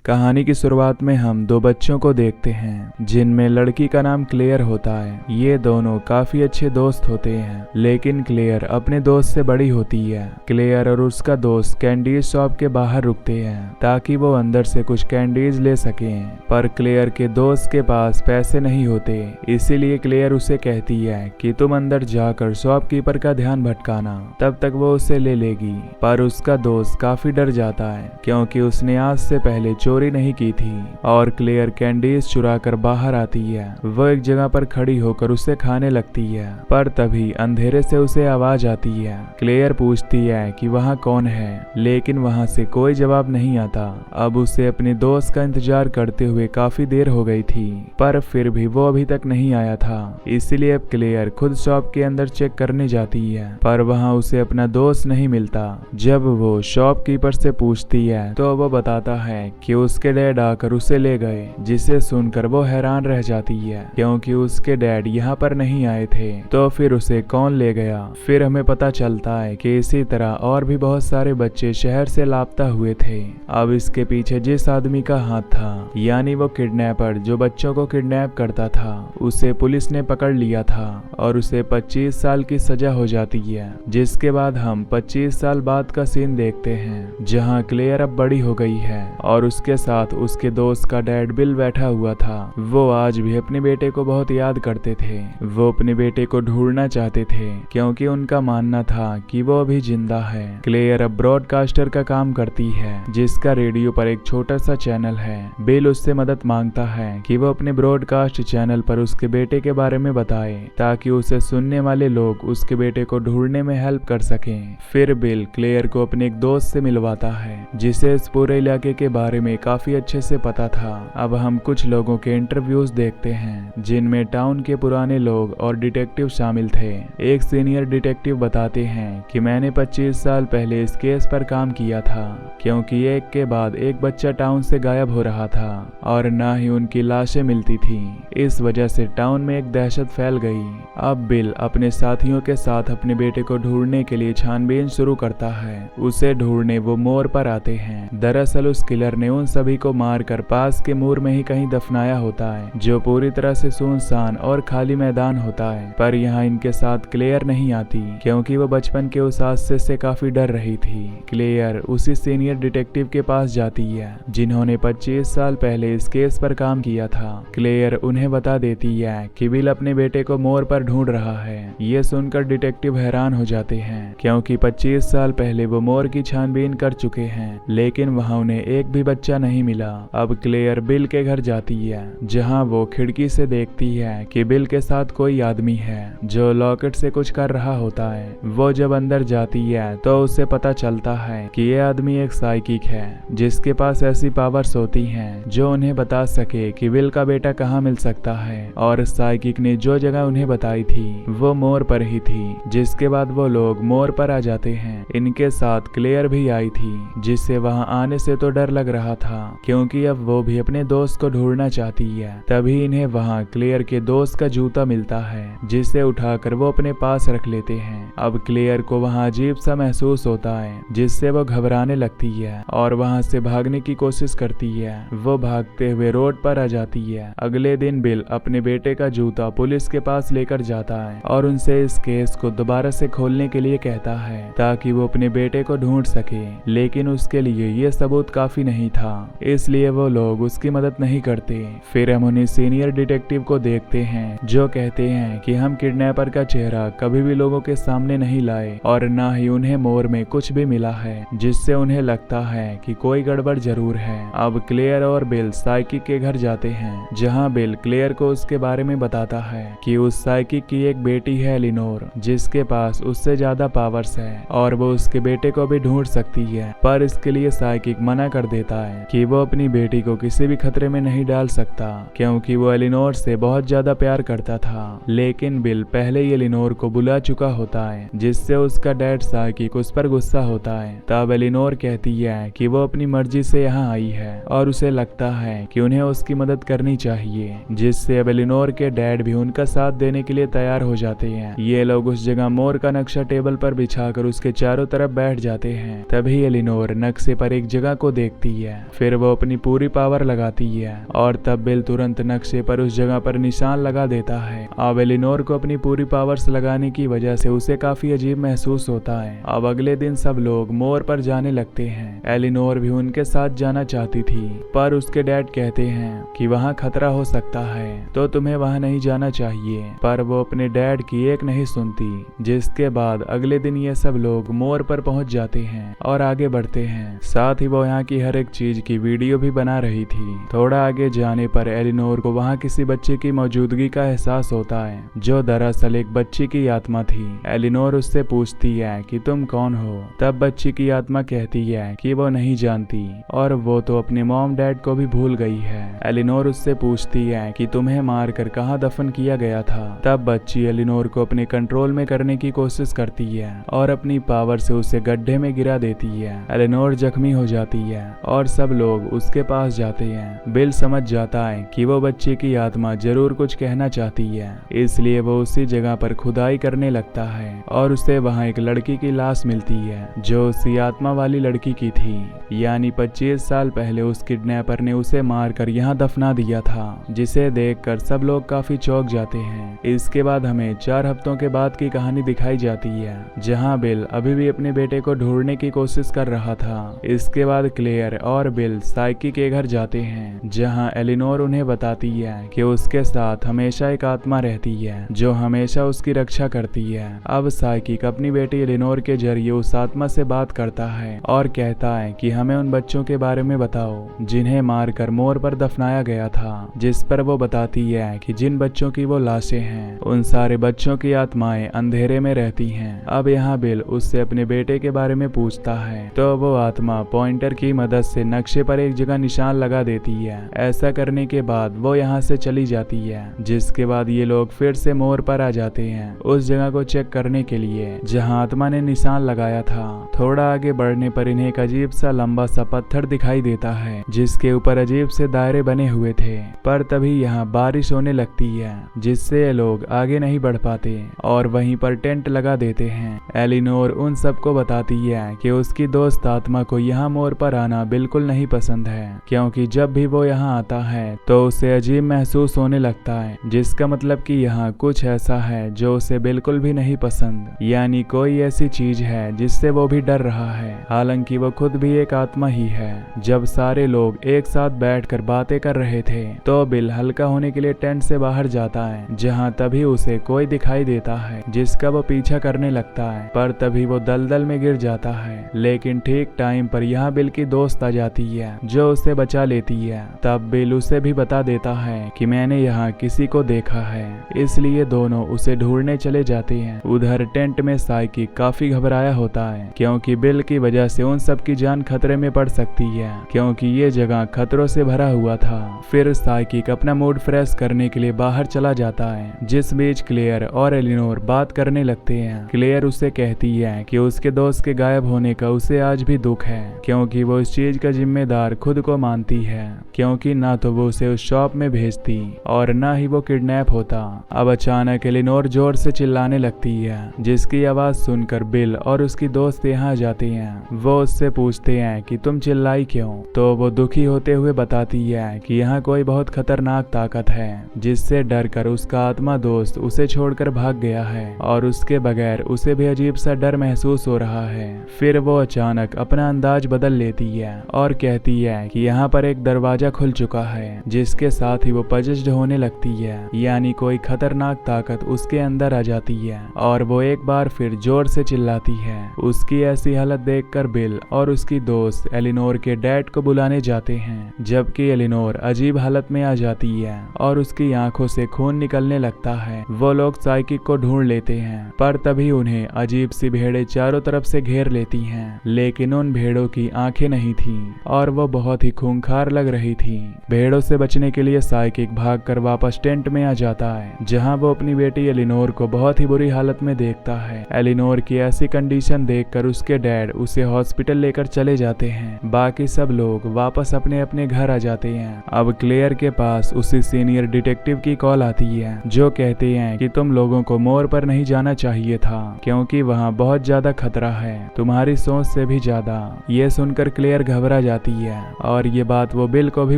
कहानी की शुरुआत में हम दो बच्चों को देखते हैं जिनमें लड़की का नाम क्लेयर होता है। ये दोनों काफी अच्छे दोस्त होते हैं, लेकिन क्लेयर अपने दोस्त से बड़ी होती है। क्लेयर और उसका दोस्त कैंडीज शॉप के बाहर रुकते हैं ताकि वो अंदर से कुछ कैंडीज ले सकें, पर क्लेयर के दोस्त के पास पैसे नहीं होते। इसीलिए क्लेयर उसे कहती है कि तुम अंदर जाकर शॉपकीपर का ध्यान भटकाना, तब तक वो उसे ले लेगी। पर उसका दोस्त काफी डर जाता है क्योंकि उसने आज से पहले चोरी नहीं की थी और क्लेयर कैंडीज चुरा कर बाहर आती है। वो एक जगह पर खड़ी होकर उसे खाने लगती है, पर तभी अंधेरे से उसे आवाज आती है। क्लेयर पूछती है कि वहाँ कौन है, लेकिन वहाँ से कोई जवाब नहीं आता। अब उसे अपने दोस्त का इंतजार करते हुए काफी देर हो गई थी, पर फिर भी वो अभी तक नहीं आया था। इसलिए अब क्लेयर खुद शॉप के अंदर चेक करने जाती है, पर वहाँ उसे अपना दोस्त नहीं मिलता। जब वो शॉपकीपर से पूछती है तो वो बताता है कि उसके डैड आकर उसे ले गए, जिसे सुनकर वो हैरान रह जाती है क्योंकि उसके डैड यहाँ पर नहीं आए थे। तो फिर उसे कौन ले गया? फिर हमें पता चलता है कि इसी तरह और भी बहुत सारे बच्चे शहर से लापता हुए थे। अब इसके पीछे जिस आदमी का हाथ था, यानी वो किडनैपर जो बच्चों को किडनैप करता था, उसे पुलिस ने पकड़ लिया था और उसे 25 साल की सजा हो जाती है। जिसके बाद हम 25 साल बाद का सीन देखते हैं जहाँ क्लेयर अब बड़ी हो गई है और उसके साथ उसके दोस्त का डैड बिल बैठा हुआ था। वो आज भी अपने बेटे को बहुत याद करते थे। वो अपने बेटे को ढूंढना चाहते थे क्योंकि उनका मानना था कि वो अभी जिंदा है। क्लेयर अब ब्रॉडकास्टर का काम करती है, जिसका रेडियो पर एक छोटा सा चैनल है। बिल उससे मदद मांगता है कि वो अपने ब्रॉडकास्ट चैनल पर उसके बेटे के बारे में बताए ताकि उसे सुनने वाले लोग उसके बेटे को ढूंढने में हेल्प कर सकें। फिर बिल क्लेयर को अपने एक दोस्त से मिलवाता है जिसे इस पूरे इलाके के बारे में काफी अच्छे से पता था। अब हम कुछ लोगों के इंटरव्यूज देखते हैं जिनमें टाउन के पुराने लोग और डिटेक्टिव शामिल थे। एक सीनियर डिटेक्टिव बताते हैं कि मैंने 25 साल पहले इस केस पर काम किया था क्योंकि एक के बाद एक बच्चा टाउन से गायब हो रहा था और ना ही उनकी लाशें मिलती थी। इस वजह से टाउन में एक दहशत फैल गई। अब बिल अपने साथियों के साथ अपने बेटे को ढूंढने के लिए छानबीन शुरू करता है। उसे ढूंढने वो मोर पर आते हैं। दरअसल उस किलर ने उन सभी को मारकर पास के मोर में ही कहीं दफनाया होता है, जो पूरी तरह से सुनसान और खाली मैदान होता है। पर यहाँ इनके साथ क्लेयर नहीं आती क्योंकि वो बचपन के उस हादसे से काफी डर रही थी। क्लेयर उसी सीनियर डिटेक्टिव के पास जाती है जिन्होंने 25 साल पहले इस केस पर काम किया था। क्लेयर उन्हें बता देती है कि बिल अपने बेटे को मोर पर ढूंढ रहा है। ये सुनकर डिटेक्टिव हैरान हो जाते हैं क्योंकि 25 साल पहले वो मोर की छानबीन कर चुके हैं, लेकिन वहाँ उन्हें एक भी बच्चा नहीं मिला। अब क्लेयर बिल के घर जाती है जहाँ वो खिड़की से देखती है कि बिल के साथ कोई आदमी है जो लॉकेट से कुछ कर रहा होता है। वो जब अंदर जाती है तो उसे पता चलता है कि ये आदमी एक साइकिक है जिसके पास ऐसी पावर्स होती हैं जो उन्हें बता सके कि बिल का बेटा कहाँ मिल सकता है। और साइकिक ने जो जगह उन्हें बताई थी वो मोर पर ही थी। जिसके बाद वो लोग मोर पर आ जाते हैं। इनके साथ क्लेयर भी आई थी जिससे वहां आने से तो डर लग रहा था क्योंकि अब वो भी अपने दोस्त को ढूंढना चाहती है। तभी इन्हें वहां क्लेयर के दोस्त का जूता मिलता है जिसे उठाकर वो अपने पास रख लेते हैं। अब क्लेयर को वहां अजीब सा महसूस होता है जिससे वो घबराने लगती है और वहां से भागने की कोशिश करती है। वो भागते हुए रोड पर आ जाती है। अगले दिन बिल अपने बेटे का जूता पुलिस के पास लेकर जाता है और उनसे इस केस को दोबारा से खोलने के लिए कहता है ताकि वो अपने बेटे को ढूंढ सके, लेकिन उसके लिए ये सबूत काफी नहीं था, इसलिए वो लोग उसकी मदद नहीं करते। फिर हम उन्हें सीनियर डिटेक्टिव को देखते हैं जो कहते हैं कि हम किडनैपर का चेहरा कभी भी लोगों के सामने नहीं लाए और ना ही उन्हें मोर में कुछ भी मिला है, जिससे उन्हें लगता है कि कोई गड़बड़ जरूर है। अब क्लेयर और बिल साइकिक के घर जाते हैं जहाँ बिल क्लेयर को उसके बारे में बताता है कि उस साइकिक की एक बेटी है एलिनोर जिसके पास उससे ज्यादा पावर्स है और वो उसके बेटे को भी ढूंढ सकती है। पर इसके लिए साइकिक मना कर देता है कि वो अपनी बेटी को किसी भी खतरे में नहीं डाल सकता क्योंकि वो एलिनोर से बहुत ज्यादा प्यार करता था। लेकिन बिल पहले ही एलिनोर को बुला चुका होता है जिससे उसका डैड साइकिक उस पर गुस्सा होता है। तब एलिनोर कहती है कि वो अपनी मर्जी से यहाँ आई है और उसे लगता है कि उन्हें उसकी मदद करनी चाहिए, जिससे अब एलिनोर के डैड भी उनका साथ देने के लिए तैयार हो जाते हैं। ये लोग उस जगह मोर का नक्शा टेबल पर बिछाकर उसके चारों तरफ बैठ जाते हैं। तभी एलिनोर नक्शे पर एक जगह को देखती है। फिर वो अपनी पूरी पावर लगाती है और तब बिल तुरंत नक्शे पर उस जगह पर निशान लगा देता है। अब एलिनोर को अपनी पूरी पावर्स लगाने की वजह से उसे काफी अजीब महसूस होता है। अब अगले दिन सब लोग मोर पर जाने लगते हैं। एलिनोर भी उनके साथ जाना चाहती थी, पर उसके डैड कहते हैं कि वहाँ खतरा हो सकता है, तो तुम्हें वहाँ नहीं जाना चाहिए। पर वो अपने डैड की एक नहीं सुनती, जिसके बाद अगले दिन ये सब लोग मोर पर पहुंच जाते हैं और आगे बढ़ते हैं। साथ ही वो यहाँ की हर एक चीज की वीडियो भी बना रही थी। थोड़ा आगे जाने पर एलिनोर को वहाँ किसी बच्चे की मौजूदगी का एहसास होता है, जो दरअसल एक बच्ची की आत्मा थी। एलिनोर उससे पूछती है कि तुम कौन हो। तब बच्ची की आत्मा कहती है कि वो नहीं जानती और वो तो अपने मॉम डैड को भी भूल गई है। एलिनोर उससे पूछती है कि तुम्हें मारकर कहाँ दफन किया गया था। तब बच्ची एलिनोर को अपने कंट्रोल में करने की कोशिश करती है और अपनी पावर से उसे गड्ढे में गिरा देती है। एलिनोर जख्मी हो जाती है और सब लोग उसके पास जाते हैं। बिल समझ जाता है कि वो बच्चे की आत्मा जरूर कुछ कहना चाहती है, इसलिए वो उसी जगह पर खुदाई करने लगता है और उसे वहाँ एक लड़की की लाश मिलती है, जो उसी आत्मा वाली लड़की की थी। यानी 25 साल पहले उस किडनैपर ने उसे मारकर यहाँ दफना दिया था, जिसे देखकर सब लोग काफी चौंक जाते हैं। इसके बाद हमें 4 हफ्तों के बाद की कहानी दिखाई जाती है, जहाँ बिल अभी भी अपने बेटे को ढूंढने की कोशिश कर रहा था। इसके बाद क्लेयर और बिल साइकी के घर जाते हैं, जहाँ एलिनोर उन्हें बताती है कि उसके साथ हमेशा एक आत्मा रहती है जो हमेशा उसकी रक्षा करती है। अब साइकिक अपनी बेटी एलिनोर के जरिए उस आत्मा से बात करता है और कहता है कि हमें उन बच्चों के बारे में बताओ जिन्हें मारकर मोर पर दफनाया गया था, जिस पर वो बताती है कि जिन बच्चों की वो लाशें हैं, उन सारे बच्चों की आत्माएं अंधेरे में रहती हैं। अब यहाँ बिल उससे अपने बेटे के बारे में पूछता है, तो वो आत्मा पॉइंटर की मदद से नक्शे पर एक जगह निशान लगा देती है। ऐसा करने के बाद वो यहाँ से चली जाती है, जिसके बाद ये लोग फिर से मोर पर आ जाते हैं उस जगह को चेक करने के लिए जहाँ आत्मा ने निशान लगाया था। थोड़ा आगे बढ़ने पर इन्हें एक अजीब सा लंबा सा पत्थर दिखाई देता है, जिसके ऊपर अजीब से दायरे बने हुए थे। पर तभी यहाँ बारिश होने लगती है, जिससे ये लोग आगे नहीं बढ़ पाते और वहीं पर टेंट लगा देते हैं। एलिनोर उन सबको बताती है कि उसकी दोस्त आत्मा को यहाँ मोर पर आना बिल्कुल नहीं पसंद है, क्योंकि जब भी वो यहाँ आता है तो उसे अजीब महसूस होने लगता है, जिसका मतलब कि यहाँ कुछ ऐसा है जो उसे बिल्कुल भी नहीं पसंद। यानी कोई ऐसी चीज है जिससे वो भी डर रहा है, हालांकि वो खुद भी एक आत्मा ही है। जब सारे लोग एक साथ बैठकर बातें कर रहे थे तो बिल हल्का होने के लिए टेंट से बाहर जाता है, जहाँ तभी उसे कोई दिखाई देता है जिसका वो पीछा करने लगता है। पर तभी वो दलदल में गिर जाता है, लेकिन ठीक टाइम पर यहाँ बिल की दोस्त आ जाती है जो उसे बचा लेती है। तब बिल उसे भी बता देता है कि मैंने यहाँ किसी को देखा है, इसलिए दोनों उसे ढूंढने चले जाते हैं। उधर टेंट में साइकी काफी घबराया होता है, क्योंकि बिल की वजह से उन सब की जान खतरे में पड़ सकती है, क्योंकि ये जगह खतरों से भरा हुआ था। फिर साइकिक अपना मूड फ्रेश करने के लिए बाहर चला जाता है, जिस बीच क्लेयर और एलिनोर बात करने लगते हैं। क्लेयर उससे कहती है कि उसके दोस्त के गायब होने का उसे आज भी दुख है, क्योंकि वो इस चीज का जिम्मेदार खुद को मानती है, क्योंकि ना तो वो उसे उस शॉप में भेजती और ना ही वो किडनैप होता। अब अचानक एलिनोर जोर से चिल्लाने लगती है, जिसकी आवाज सुनकर बिल और उसकी दोस्त यहाँ आ जाते हैं। वो उससे पूछते हैं कि तुम चिल्लाई क्यों, तो वो दुखी होते हुए बताती है कि यहाँ कोई बहुत खतरनाक ताकत है, जिससे डर कर उसका आत्मा दोस्त उसे छोड़कर भाग गया है और उसके बगैर उसे भी अजीब सा डर महसूस हो रहा है। फिर वो अचानक अपना अंदाज बदल लेती है और कहती है कि यहाँ पर एक दरवाजा खुल चुका है, जिसके साथ ही वो पजेस्ड होने लगती है, यानी कोई खतरनाक ताकत उसके अंदर आ जाती है और वो एक बार फिर जोर से चिल्लाती है। उसकी ऐसी हालत देखकर बिल और उसकी दोस्त एलिनोर के डैड को बुलाने जाते हैं, जबकि एलिनोर अजीब हालत में आ जाती है और उसकी आंखों से खून निकलने लगता है। वो लोग साइकिक को ढूंढ लेते हैं, पर तभी उन्हें अजीब सी भेड़ें चारों तरफ से घेर लेती हैं, लेकिन उन भेड़ों की आंखें नहीं थीं और वो बहुत ही खूंखार लग रही थी। भेड़ों से बचने के लिए साइकिक भागकर वापस टेंट में आ जाता है, जहां वो अपनी बेटी एलिनोर को बहुत ही बुरी हालत में देखता है। एलिनोर की ऐसी कंडीशन देखकर उसके डैड उसे हॉस्पिटल लेकर चले जाते हैं। बाकी सब लोग वापस अपने अपने घर आ जाते हैं। अब क्लेयर के पास उसी सीनियर डिटेक्टिव की कॉल आती है, जो कहते हैं कि तुम लोगों को मोर पर नहीं जाना चाहिए था, क्योंकि वहाँ बहुत ज्यादा खतरा है, तुम्हारी सोच से भी ज्यादा। ये सुनकर क्लेयर घबरा जाती जाती है और ये बात वो बिल को भी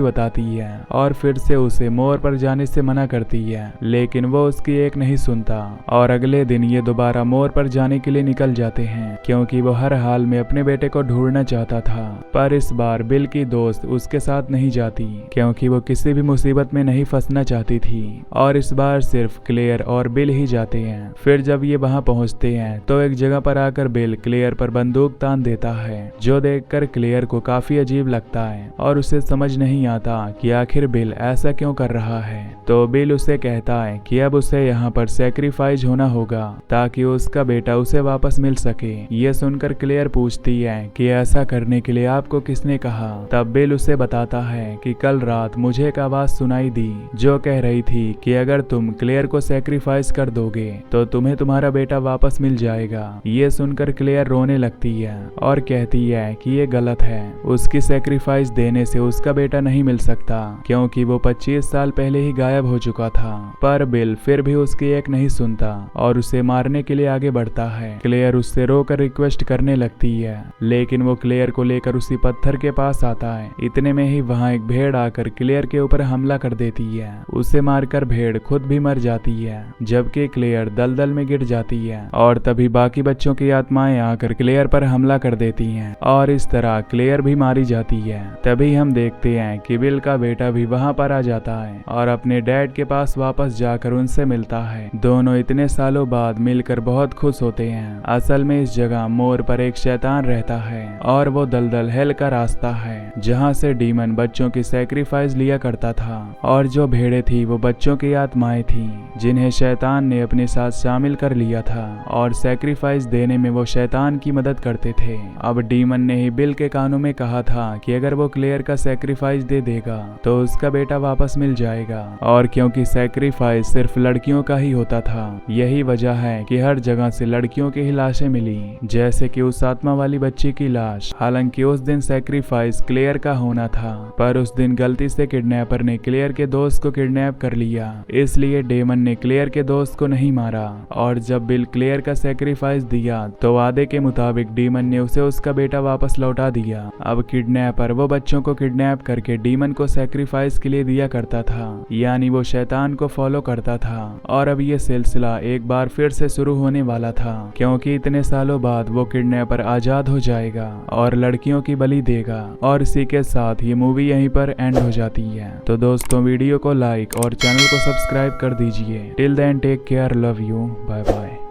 बताती है और फिर से उसे मोर पर जाने से मना करती है, लेकिन वो उसकी एक नहीं सुनता और अगले दिन ये दोबारा मोर पर जाने के लिए निकल जाते हैं क्योंकि वो हर हाल में अपने बेटे को ढूंढना चाहता था। पर इस बार बिल की दोस्त उसके साथ नहीं जाती क्योंकि वो किसी भी मुसीबत में नहीं फंसना चाहती थी और इस बार सिर्फ क्लेयर और बिल ही जाते हैं। फिर जब ये वहां पहुंचते हैं तो एक जगह पर आकर बिल क्लेयर पर बंदूक तान देता है, जो देखकर क्लेयर को काफी अजीब लगता है और उसे समझ नहीं आता कि आखिर बिल ऐसा क्यों कर रहा है। तो बिल उसे कहता है कि अब उसे यहाँ पर सैक्रिफाइस होना होगा ताकि उसका बेटा उसे वापस मिल सके। ये सुनकर क्लेयर पूछती है कि ऐसा करने के लिए आपको किसने कहा। तब बिल उसे बताता है कि कल रात मुझे एक आवाज सुनाई दी जो कह रही थी कि अगर तुम क्लेयर को सैक्रिफाइस कर दोगे तो तुम्हें तुम्हारा बेटा वापस मिल जाएगा। ये सुनकर क्लेयर रोने लगती है और कहती है कि ये गलत है, उसकी सैक्रिफाइस देने से उसका बेटा नहीं मिल सकता क्योंकि वो 25 साल पहले ही गायब हो चुका था। पर बिल फिर भी उसकी एक नहीं सुनता और उसे मारने के लिए आगे बढ़ता है। क्लेयर उससे रोकर रिक्वेस्ट करने लगती है, लेकिन वो क्लेयर को लेकर उसी पत्थर के पास आता है। इतने में ही वहाँ एक भेड़ आकर क्लेयर के ऊपर हमला कर देती है। उसे मारकर भेड़ खुद भी मर जाती है, जबकि क्लेयर दलदल में गिर जाती है और तभी बाकी बच्चों की आत्माएं आकर क्लेयर पर हमला कर देती हैं और इस तरह क्लेयर भी मारी जाती है। तभी हम देखते हैं कि बिल का बेटा भी वहाँ पर आ जाता है और अपने डैड के पास वापस जाकर उनसे मिलता है। दोनों इतने सालों बाद मिलकर बहुत खुश होते हैं। असल में इस जगह मोर पर एक शैतान रहता है और वो दलदल हेल का रास्ता है जहाँ से डीमन बच्चों की सैक्रिफाइस लिया करता था और जो भेड़ें थी वो बच्चों की आत्माएं थी जिन्हें शैतान ने अपने साथ शामिल कर लिया था और सैक्रिफाइस देने में वो शैतान की मदद करते थे। अब डीमन ने ही बिल के कानों में कहा था कि अगर वो क्लेयर का सैक्रिफाइस दे देगा तो उसका बेटा वापस मिल जाएगा और क्योंकि सैक्रिफाइस सिर्फ लड़कियों का ही होता था, यही वजह है कि हर जगह से लड़कियों की ही लाशें मिली, जैसे कि उस आत्मा वाली बच्ची की लाश। हालांकि उस दिन सैक्रिफाइस क्लेयर का होना था, पर उस दिन गलती से किडनैपर ने क्लेयर के दोस्त को किडनैप कर लिया, इसलिए डेमन ने क्लेयर के दोस्त को नहीं मारा। और जब बिल क्लेयर का सैक्रिफाइस दिया तो वादे के मुताबिक डीमन ने उसे उसका बेटा वापस लौटा दिया। अब किडनैपर वो बच्चों को किडनैप करके डीमन को सैक्रिफाइस के लिए दिया करता था, यानी वो शैतान को फॉलो करता था। और अब ये सिलसिला एक बार फिर से शुरू होने वाला था क्योंकि इतने सालों बाद वो किडनैपर आजाद हो जाएगा और लड़कियों की बलि देगा। और इसी के साथ ये मूवी यहीं पर एंड हो जाती है। तो दोस्तों वीडियो को लाइक और चैनल को सब्सक्राइब कर दीजिए। Till then take care, love you, bye bye.